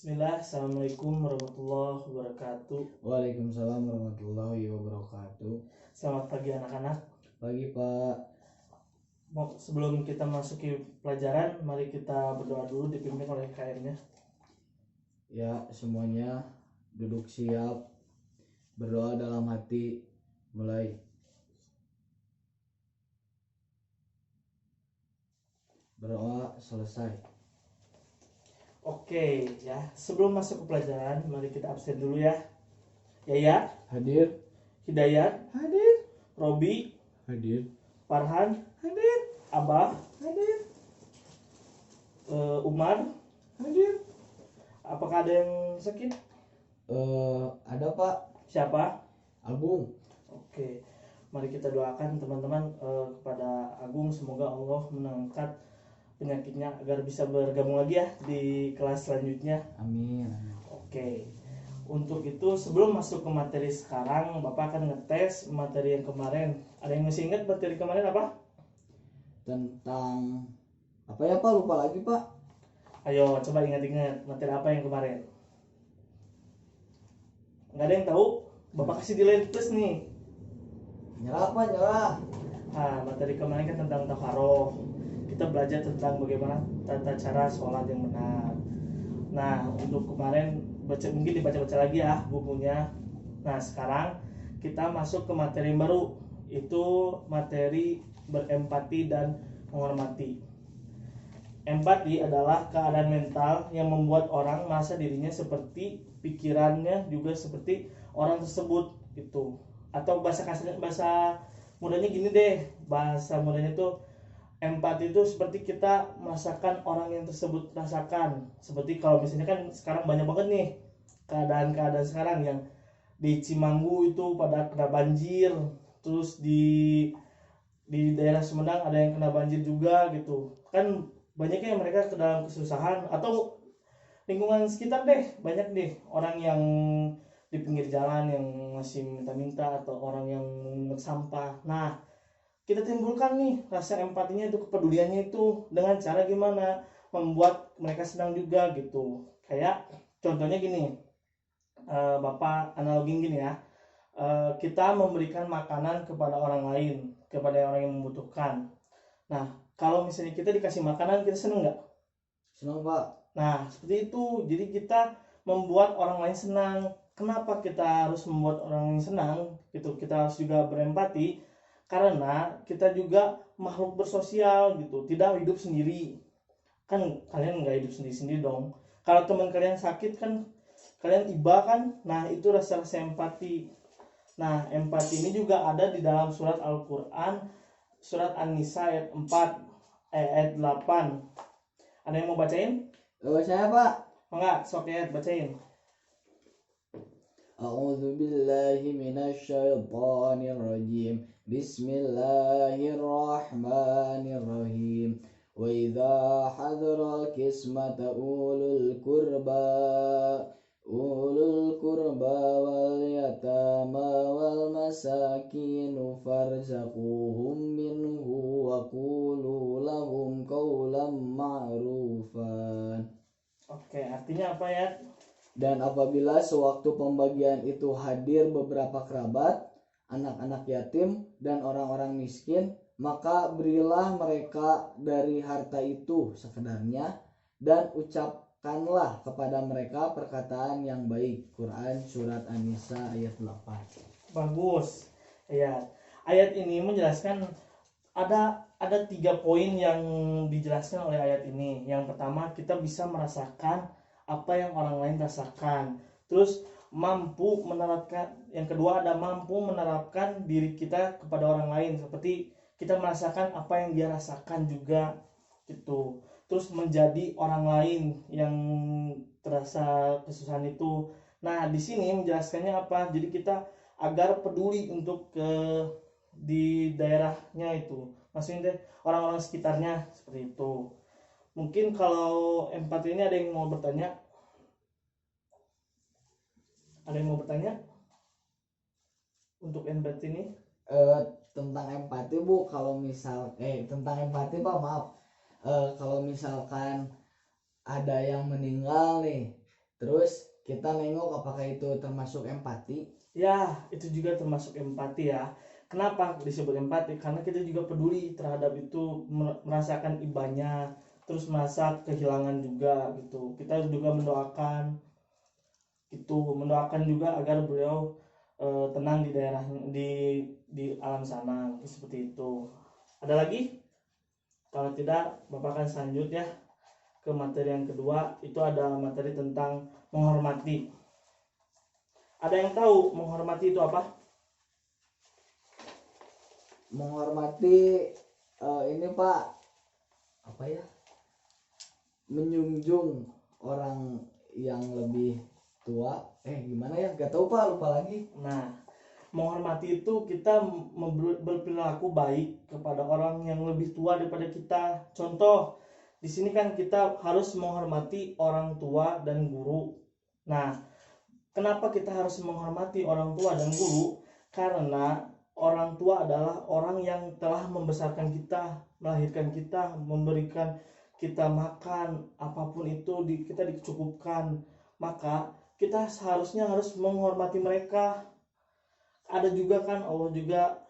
Bismillah, Assalamualaikum warahmatullahi wabarakatuh. Waalaikumsalam warahmatullahi wabarakatuh. Selamat pagi anak-anak. Pagi Pak. Sebelum kita masuki pelajaran, mari kita berdoa dulu dipimpin oleh KM-nya. Ya, semuanya duduk siap. Berdoa dalam hati. Mulai. Berdoa selesai. Oke ya, sebelum masuk ke pelajaran, mari kita absen dulu ya. Yaya, Hadir. Hidayat, hadir. Robi, Hadir. Farhan, hadir. Abah, hadir. Umar, hadir. Apakah ada yang sakit? Ada Pak. Siapa? Agung. Oke, mari kita doakan teman-teman kepada Agung, semoga Allah mengangkat penyakitnya agar bisa bergabung lagi ya di kelas selanjutnya. Amin. Oke, untuk itu sebelum masuk ke materi sekarang, Bapak akan ngetes materi yang kemarin. Ada yang masih ingat materi kemarin apa? Tentang apa ya Pak? Lupa lagi Pak. Ayo coba ingat-ingat materi apa yang kemarin. Nggak ada yang tahu? Bapak kasih delay plus nih. Nyerah Pak, nyerah. Nah, materi kemarin kan tentang tafaroh. Kita belajar tentang bagaimana tata cara sholat yang benar. Nah, untuk kemarin mungkin dibaca-baca lagi ya bukunya. Nah, sekarang kita masuk ke materi baru, itu materi berempati dan menghormati. Empati adalah keadaan mental yang membuat orang merasa dirinya seperti pikirannya juga seperti orang tersebut itu. Atau bahasa kasarnya, bahasa mudahnya gini deh, bahasa mudahnya tuh empati itu seperti kita merasakan orang yang tersebut rasakan. Seperti kalau misalnya kan sekarang banyak banget nih keadaan-keadaan sekarang yang di Cimanggu itu pada kena banjir, terus di daerah Sumedang ada yang kena banjir juga gitu. Kan banyaknya yang mereka ke dalam kesusahan, atau lingkungan sekitar deh, banyak deh orang yang di pinggir jalan yang masih minta-minta, atau orang yang mengungut sampah. Nah, kita timbulkan nih rasa empatinya itu, kepeduliannya itu dengan cara gimana membuat mereka senang juga gitu. Kayak contohnya gini, Bapak analogin gini ya, kita memberikan makanan kepada orang lain, kepada orang yang membutuhkan. Nah, kalau misalnya kita dikasih makanan, kita senang nggak? Senang Pak. Nah, seperti itu. Jadi kita membuat orang lain senang. Kenapa kita harus membuat orang lain senang? Gitu. Kita harus juga berempati karena kita juga makhluk bersosial gitu. Tidak hidup sendiri. Kan kalian nggak hidup sendiri-sendiri dong. Kalau teman kalian sakit kan kalian iba kan. Nah, itu rasa-rasa empati. Nah, empati ini juga ada di dalam surat Al-Qur'an, surat An-Nisa ayat 4 ayat 8. Ada yang mau bacain? Saya Pak. Enggak, sok ya bacain. A'udzu billahi minasyaitonir rajim. Bismillahirrahmanirrahim. Wa idza hadara qismata ulul qurba wal yatama wal masakin farzaquhum minhu wa qulu lahum qawlan ma'rufan. Oke, artinya apa ya? Dan apabila sewaktu pembagian itu hadir beberapa kerabat, anak-anak yatim, dan orang-orang miskin, maka berilah mereka dari harta itu sekedarnya, dan ucapkanlah kepada mereka perkataan yang baik. Quran Surat An-Nisa ayat 8. Bagus. Ya, ayat ini menjelaskan ada 3 poin yang dijelaskan oleh ayat ini. Yang pertama, kita bisa merasakan apa yang orang lain rasakan. Terus mampu menerapkan, yang kedua ada mampu menerapkan diri kita kepada orang lain, seperti kita merasakan apa yang dia rasakan juga gitu. Terus menjadi orang lain yang terasa kesusahan itu. Nah, di sini menjelaskannya apa? Jadi kita agar peduli untuk di daerahnya itu, maksudnya orang-orang sekitarnya, seperti itu. Mungkin kalau empati ini ada yang mau bertanya? Ada yang mau bertanya untuk empati ini? Tentang empati Bu, kalau misal tentang empati Pak, maaf. Kalau misalkan ada yang meninggal nih, Terus kita nengok apakah itu termasuk empati. Ya, itu juga termasuk empati ya. Kenapa disebut empati? Karena kita juga peduli terhadap itu, merasakan ibanya, terus merasa kehilangan juga gitu. Kita juga mendoakan mendoakan juga agar beliau tenang di daerah di alam sana seperti itu. Ada lagi? Kalau tidak, Bapak akan lanjut ya ke materi yang kedua. Itu ada materi tentang menghormati. Ada yang tahu menghormati itu apa? Menghormati ini Pak, apa ya? Menjunjung orang yang lebih tua. Gimana ya? Gak tahu Pak, lupa lagi. Nah, menghormati itu kita berperilaku baik kepada orang yang lebih tua daripada kita. Contoh, di sini kan kita harus menghormati orang tua dan guru. Nah, kenapa kita harus menghormati orang tua dan guru? Karena orang tua adalah orang yang telah membesarkan kita, melahirkan kita, memberikan kita makan, apapun itu kita dicukupkan. Maka kita seharusnya harus menghormati mereka. Ada juga kan Allah juga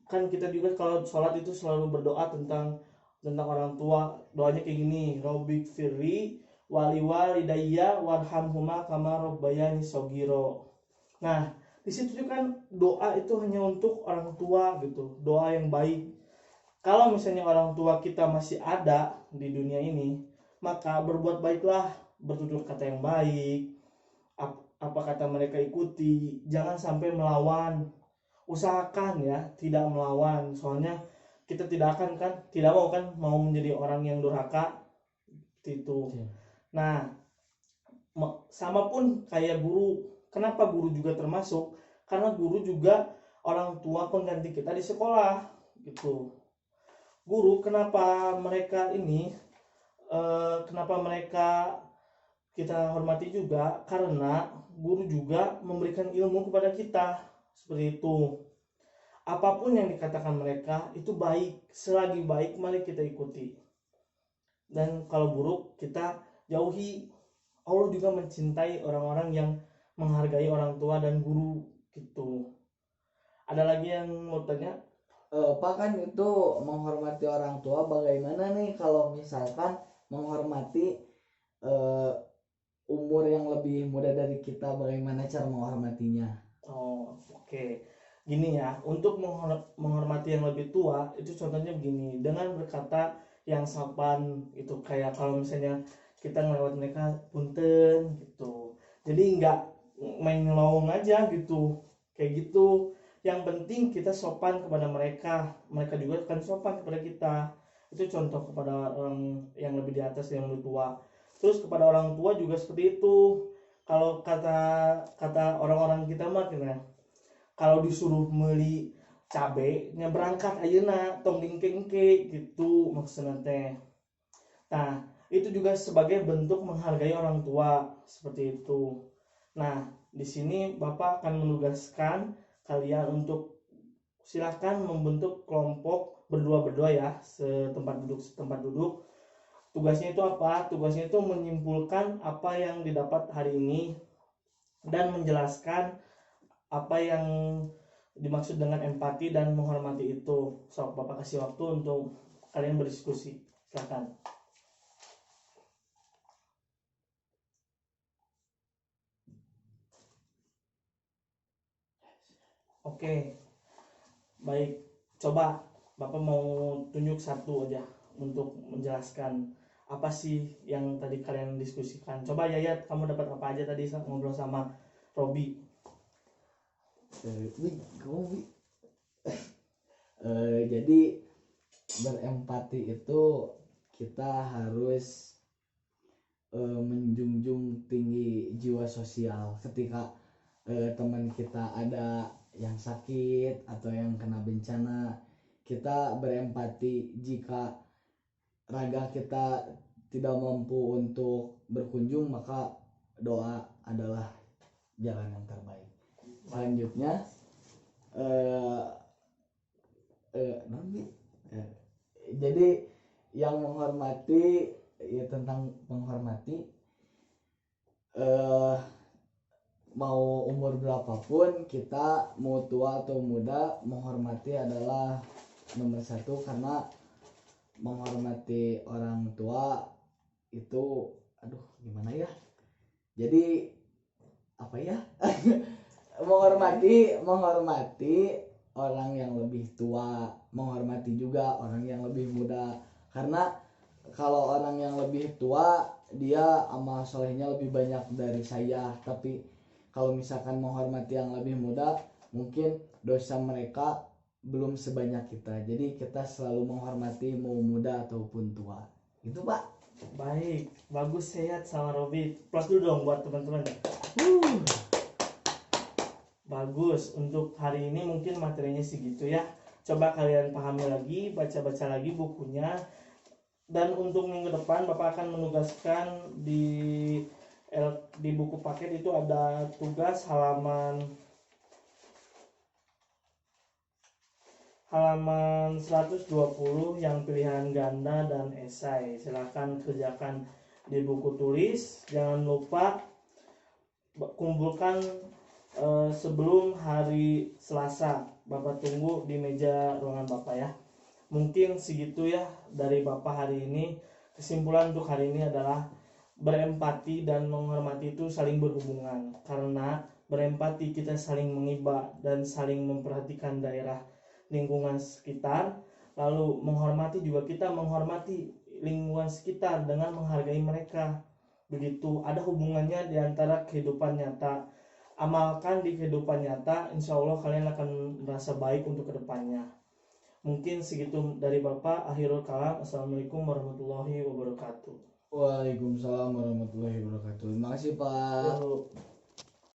kan, kita juga kalau sholat itu selalu berdoa tentang orang tua. Doanya kayak gini, Robbik firli wali walidayya warhamhuma kama rabbayani sogiro. Nah, di situ juga kan doa itu hanya untuk orang tua gitu, doa yang baik. Kalau misalnya orang tua kita masih ada di dunia ini, maka berbuat baiklah, bertutur kata yang baik, apa kata mereka ikuti, jangan sampai melawan. Usahakan ya tidak melawan, soalnya kita tidak mau menjadi orang yang durhaka itu. Nah, sama pun kayak guru. Kenapa guru juga termasuk? Karena guru juga orang tua pengganti kita di sekolah gitu. Guru kenapa mereka kita hormati juga? Karena guru juga memberikan ilmu kepada kita seperti itu. Apapun yang dikatakan mereka itu baik, selagi baik mari kita ikuti, dan kalau buruk kita jauhi. Allah juga mencintai orang-orang yang menghargai orang tua dan guru gitu. Ada lagi yang mau tanya? Pak, kan itu menghormati orang tua, bagaimana nih kalau misalkan menghormati umur yang lebih muda dari kita, bagaimana cara menghormatinya? Oh, oke. Gini ya, untuk menghormati yang lebih tua itu contohnya begini, dengan berkata yang sopan itu, kayak kalau misalnya kita ngelewat mereka, punten gitu. Jadi nggak main ngelawong aja gitu, kayak gitu. Yang penting kita sopan kepada mereka, mereka juga akan sopan kepada kita. Itu contoh kepada orang yang lebih di atas, yang lebih tua. Terus kepada orang tua juga seperti itu. Kalau kata orang-orang kita mah kira, kalau disuruh beli cabe nya berangkat ayeuna tong dingkengke gitu maksudnya teh. Nah, itu juga sebagai bentuk menghargai orang tua seperti itu. Nah, di sini Bapak akan menugaskan kalian untuk silakan membentuk kelompok berdua-berdua ya, setempat duduk. Tugasnya itu apa? Tugasnya itu menyimpulkan apa yang didapat hari ini dan menjelaskan apa yang dimaksud dengan empati dan menghormati itu. So, Bapak kasih waktu untuk kalian berdiskusi. Silakan. Oke, baik. Coba Bapak mau tunjuk satu aja untuk menjelaskan apa sih yang tadi kalian diskusikan. Coba Yayat, kamu dapat apa aja tadi ngobrol sama Robi? Jadi berempati itu kita harus menjunjung tinggi jiwa sosial. Ketika teman kita ada yang sakit atau yang kena bencana, kita berempati. Jika raga kita tidak mampu untuk berkunjung, maka doa adalah jalan yang terbaik. Selanjutnya jadi yang menghormati, ya tentang menghormati, eh mau umur berapapun, kita mau tua atau muda, menghormati adalah nomor satu. Karena menghormati orang tua itu, aduh gimana ya, jadi apa ya, menghormati orang yang lebih tua, menghormati juga orang yang lebih muda. Karena kalau orang yang lebih tua, dia amal solehnya lebih banyak dari saya. Tapi kalau misalkan menghormati yang lebih muda, mungkin dosa mereka belum sebanyak kita. Jadi kita selalu menghormati mau muda ataupun tua. Itu Pak. Baik, bagus, sehat sama Robi. Plus dulu dong buat teman-teman. Bagus, untuk hari ini mungkin materinya segitu ya. Coba kalian pahami lagi, baca-baca lagi bukunya. Dan untuk minggu depan Bapak akan menugaskan di buku paket itu ada tugas halaman 120 yang pilihan ganda dan esai. Silahkan kerjakan di buku tulis. Jangan lupa kumpulkan sebelum hari Selasa. Bapak tunggu di meja ruangan Bapak ya. Mungkin segitu ya dari Bapak hari ini. Kesimpulan untuk hari ini adalah berempati dan menghormati itu saling berhubungan. Karena berempati kita saling mengiba dan saling memperhatikan daerah lingkungan sekitar. Lalu menghormati juga kita menghormati lingkungan sekitar dengan menghargai mereka. Begitu, ada hubungannya di antara kehidupan nyata. Amalkan di kehidupan nyata, insya Allah kalian akan merasa baik untuk kedepannya. Mungkin segitu dari Bapak. Akhirul kalam. Assalamualaikum warahmatullahi wabarakatuh. Waalaikumsalam warahmatullahi wabarakatuh. Terima kasih Pak. Yuk.